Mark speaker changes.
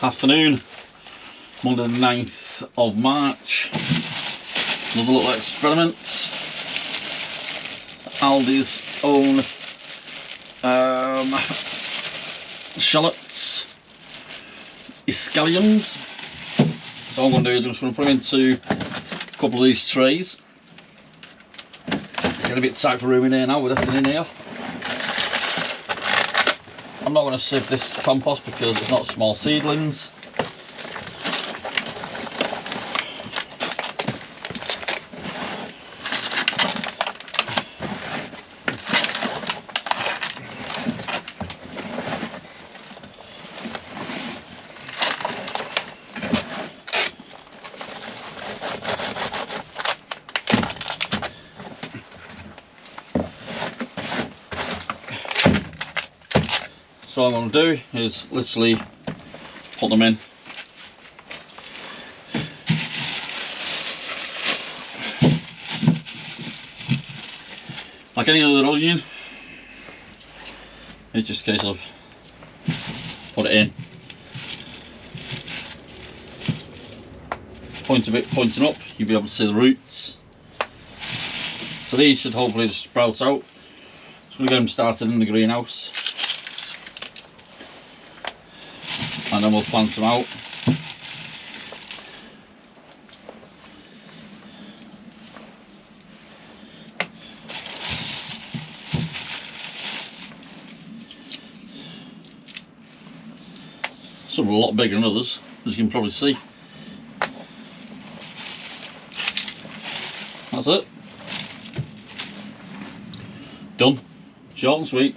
Speaker 1: Afternoon, Monday the 9th of March. Another little experiment. Aldi's own shallots, scallions. So what I'm going to do is I'm just going to put them into a couple of these trays. Getting a bit tight for room in here now with everything in here. I'm not going to sieve this compost because it's not small seedlings. So what I'm going to do is literally put them in. Like any other onion, it's just a case of put it in. Point a bit pointing up, you'll be able to see the roots. So these should hopefully just sprout out. Just going to get them started in the greenhouse. And then we'll plant them out. Some are a lot bigger than others, as you can probably see. That's it. Done. Short and sweet.